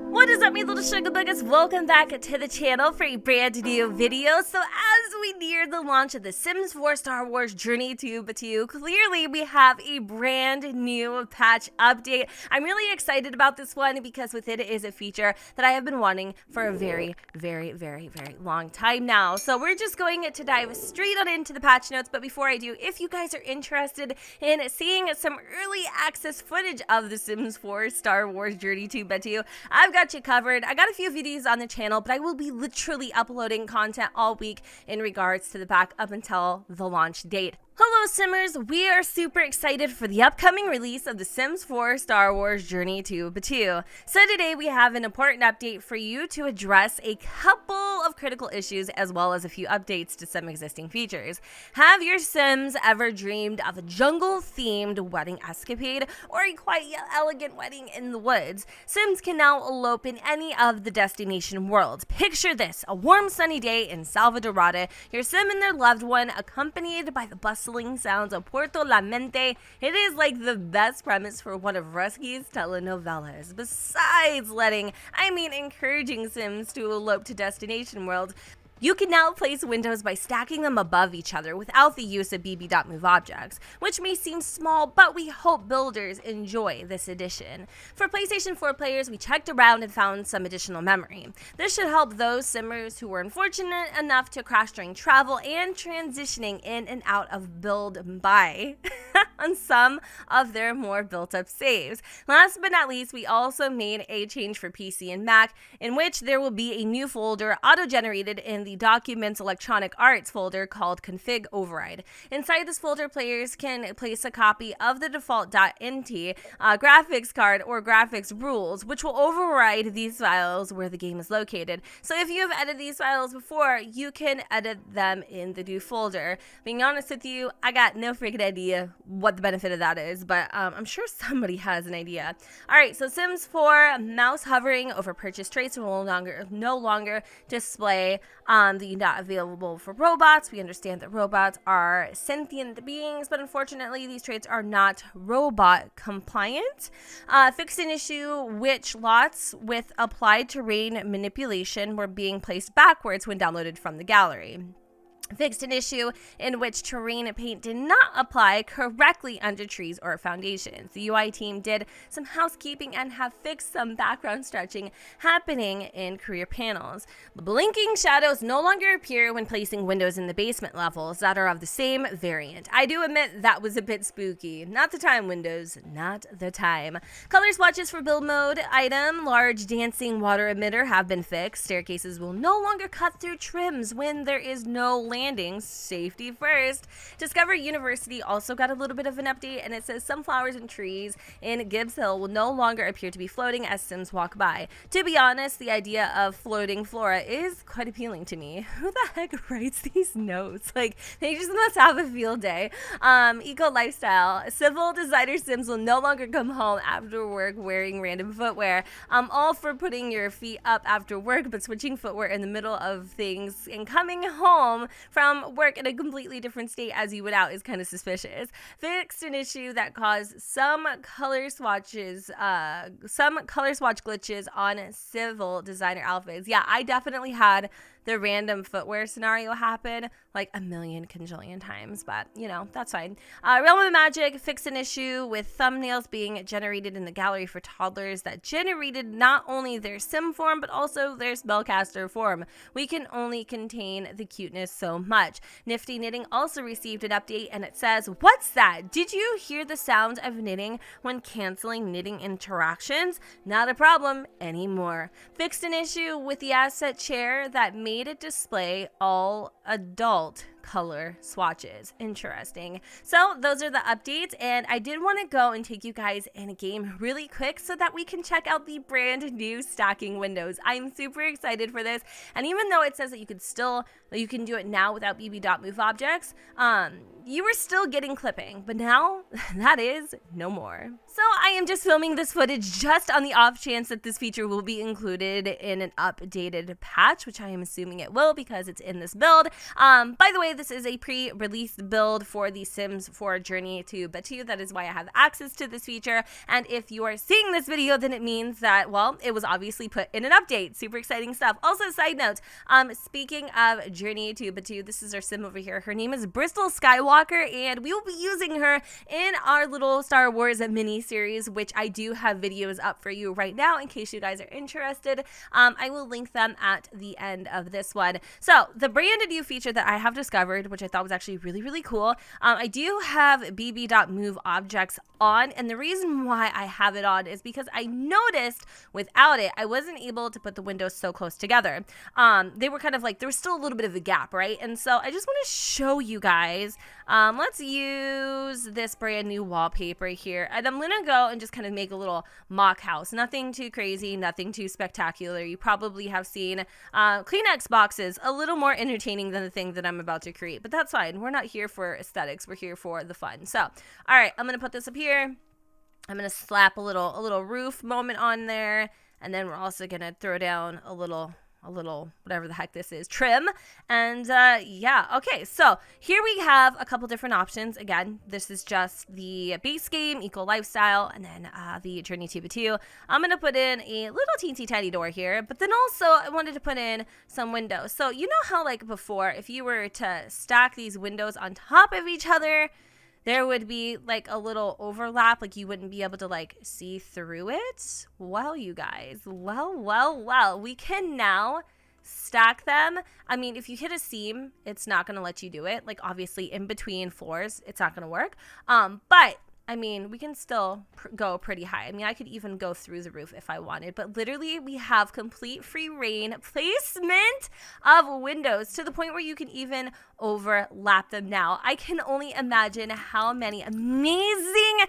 What is up, my little sugar buggers? Welcome back to the channel for a brand new video. So as we near the launch of the Sims 4 Star Wars Journey to Batuu, clearly we have a brand new patch update. I'm really excited about this one because with it is a feature that I have been wanting for a very long time now. So we're just going to dive straight on into the patch notes. But before I do, if you guys are interested in seeing some early access footage of the Sims 4 Star Wars Journey to Batuu, I've got you covered. I got a few videos on the channel, but I will be literally uploading content all week in regards to the back up until the launch date. Hello Simmers, we are super excited for the upcoming release of the Sims 4 Star Wars Journey to Batuu. So today we have an important update for you to address a couple of critical issues as well as a few updates to some existing features. Have your Sims ever dreamed of a jungle-themed wedding escapade or a quite elegant wedding in the woods? Sims can now elope in any of the destination worlds. Picture this, a warm sunny day in Salvadorada, your Sim and their loved one accompanied by the bustling sounds of Puerto La Mente. It is like the best premise for one of Rusky's telenovelas. Besides encouraging Sims to elope to destination worlds, you can now place windows by stacking them above each other without the use of bb.move objects, which may seem small, but we hope builders enjoy this addition. For PlayStation 4 players, we checked around and found some additional memory. This should help those Simmers who were unfortunate enough to crash during travel and transitioning in and out of build and buy on some of their more built-up saves. Last but not least, we also made a change for PC and Mac, in which there will be a new folder auto-generated in the Documents Electronic Arts folder called Config Override. Inside this folder, players can place a copy of the default .nt graphics card or graphics rules, which will override these files where the game is located. So if you have edited these files before, you can edit them in the new folder. Being honest with you, I got no freaking idea what the benefit of that is, but I'm sure somebody has an idea. Alright, so Sims 4 mouse hovering over purchase traits will no longer display the not available for robots. We understand that robots are sentient beings, but unfortunately these traits are not robot compliant. Fixed an issue which lots with applied terrain manipulation were being placed backwards when downloaded from the gallery. Fixed an issue in which terrain paint did not apply correctly under trees or foundations. The UI team did some housekeeping and have fixed some background stretching happening in career panels. Blinking shadows no longer appear when placing windows in the basement levels that are of the same variant. I do admit that was a bit spooky. Not the time, Windows, not the time. Color swatches for build mode item, large dancing water emitter have been fixed. Staircases will no longer cut through trims when there is no landings, safety first. Discover University also got a little bit of an update, and it says sunflowers and trees in Gibbs Hill will no longer appear to be floating as Sims walk by. To be honest, the idea of floating flora is quite appealing to me. Who the heck writes these notes? Like, they just must have a field day. Eco lifestyle. Civil designer Sims will no longer come home after work wearing random footwear. All for putting your feet up after work, but switching footwear in the middle of things and coming home from work in a completely different state as you would out is kind of suspicious. Fixed an issue that caused some color swatch glitches on civil designer outfits. Yeah, I definitely had the random footwear scenario happen like a million cajillion times, but you know, that's fine. Realm of Magic fixed an issue with thumbnails being generated in the gallery for toddlers that generated not only their sim form but also their spellcaster form. We can only contain the cuteness so much. Nifty Knitting also received an update, and it says, "What's that? Did you hear the sound of knitting when canceling knitting interactions? Not a problem anymore." Fixed an issue with the asset chair that made it display all adult color swatches. Interesting. So those are the updates, and I did want to go and take you guys in a game really quick so that we can check out the brand new stacking windows. I'm super excited for this, and even though it says that you can do it now without bb.move objects, you were still getting clipping, but now that is no more. So I am just filming this footage just on the off chance that this feature will be included in an updated patch, which I am assuming it will because it's in this build. By the way, this is a pre-released build for the Sims 4 Journey to Batu. That is why I have access to this feature. And if you are seeing this video, then it means that, well, it was obviously put in an update. Super exciting stuff. Also, side note, speaking of Journey to Batu, this is our Sim over here. Her name is Bristol Skywalker, and we will be using her in our little Star Wars mini series, which I do have videos up for you right now in case you guys are interested. I will link them at the end of this one. So the brand new feature that I have discovered, which I thought was actually really, really cool, I do have bb.move objects on, and the reason why I have it on is because I noticed without it, I wasn't able to put the windows so close together. They were kind of like, there was still a little bit of a gap, right? And so I just want to show you guys, let's use this brand new wallpaper here, and I'm gonna go and just kind of make a little mock house. Nothing too crazy, nothing too spectacular. You probably have seen Kleenex boxes, a little more entertaining than the thing that I'm about to create, but that's fine. We're not here for aesthetics, we're here for the fun. So, all right, I'm gonna put this up here. I'm gonna slap a little roof moment on there, and then we're also gonna throw down a little whatever the heck this is, trim. And yeah, okay, so here we have a couple different options. Again, this is just the base game, eco lifestyle, and then the Journey to Batu. I'm gonna put in a little teensy tiny door here, but then also I wanted to put in some windows. So you know how, like before, if you were to stack these windows on top of each other, there would be like a little overlap, like you wouldn't be able to like see through it. Well, you guys, well, we can now stack them. I mean, if you hit a seam, it's not going to let you do it. Like obviously in between floors, it's not going to work. But I mean, we can still go pretty high. I mean, I could even go through the roof if I wanted, but literally we have complete free reign placement of windows to the point where you can even overlap them now. I can only imagine how many amazing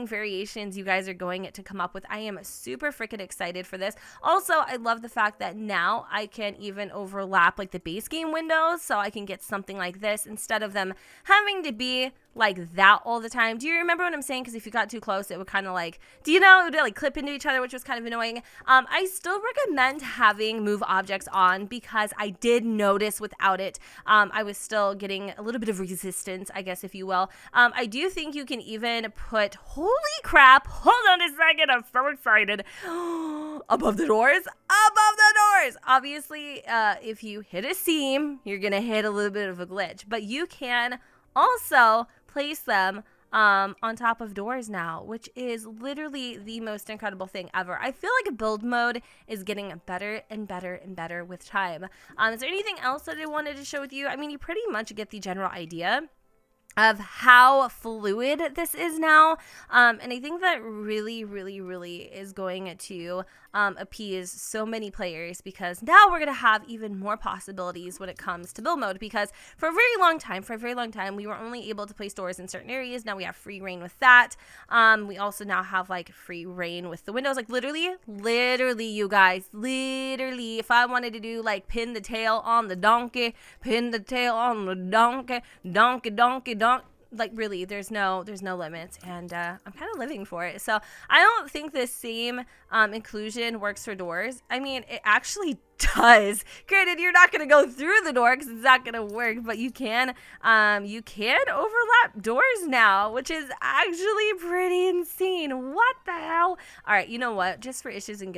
variations you guys are going to come up with. I am super freaking excited for this. Also, I love the fact that now I can even overlap like the base game windows, so I can get something like this instead of them having to be like that all the time. Do you remember what I'm saying? Because if you got too close, it would kind of like, do you know, it would like clip into each other, which was kind of annoying. I still recommend having move objects on because I did notice without it, I was still getting a little bit of resistance, I guess, if you will. I do think you can even put, holy crap, hold on a second, I'm so excited, above the doors. Obviously, if you hit a seam, you're gonna hit a little bit of a glitch, but you can also place them on top of doors now, which is literally the most incredible thing ever. I feel like a build mode is getting better and better and better with time. Is there anything else that I wanted to share with you? I mean, you pretty much get the general idea of how fluid this is now, and I think that really is going to appease so many players, because now we're going to have even more possibilities when it comes to build mode, because for a very long time we were only able to place doors in certain areas. Now we have free reign with that. We also now have like free reign with the windows. Like literally you guys, if I wanted to do like pin the tail on the donkey, donkey, like really, there's no limits, and I'm kind of living for it. So I don't think this same inclusion works for doors. I mean, it actually does. Granted, you're not going to go through the door because it's not going to work, but you can overlap doors now, which is actually pretty insane. What the hell? All right, you know what? Just for issues and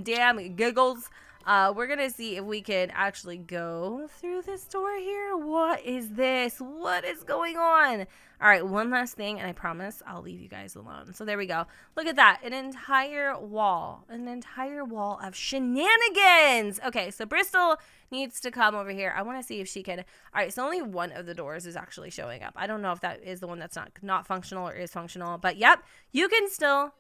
damn giggles, we're gonna see if we can actually go through this door here. What is this? What is going on? All right, one last thing, and I promise I'll leave you guys alone. So there we go. Look at that. An entire wall of shenanigans. Okay, so Bristol needs to come over here. I want to see if she can. All right, so only one of the doors is actually showing up. I don't know if that is the one that's not functional or is functional, but yep, you can still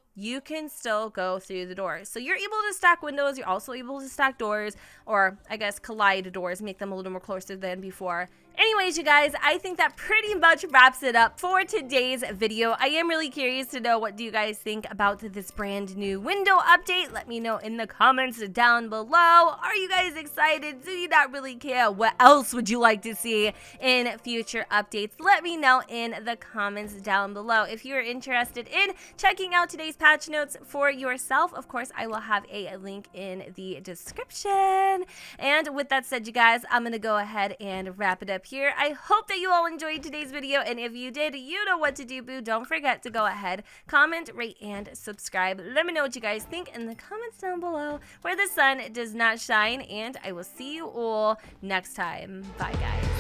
go through the doors. So you're able to stack windows. You're also able to stack doors, or I guess collide doors, make them a little more closer than before. Anyways, you guys, I think that pretty much wraps it up for today's video. I am really curious to know, what do you guys think about this brand new window update? Let me know in the comments down below. Are you guys excited? Do you not really care? What else would you like to see in future updates? Let me know in the comments down below. If you're interested in checking out today's patch notes for yourself, of course, I will have a link in the description. And with that said, you guys, I'm going to go ahead and wrap it up here. I hope that you all enjoyed today's video, and if you did, you know what to do, boo. Don't forget to go ahead, comment, rate, and subscribe. Let me know what you guys think in the comments down below where the sun does not shine, and I will see you all next time. Bye, guys.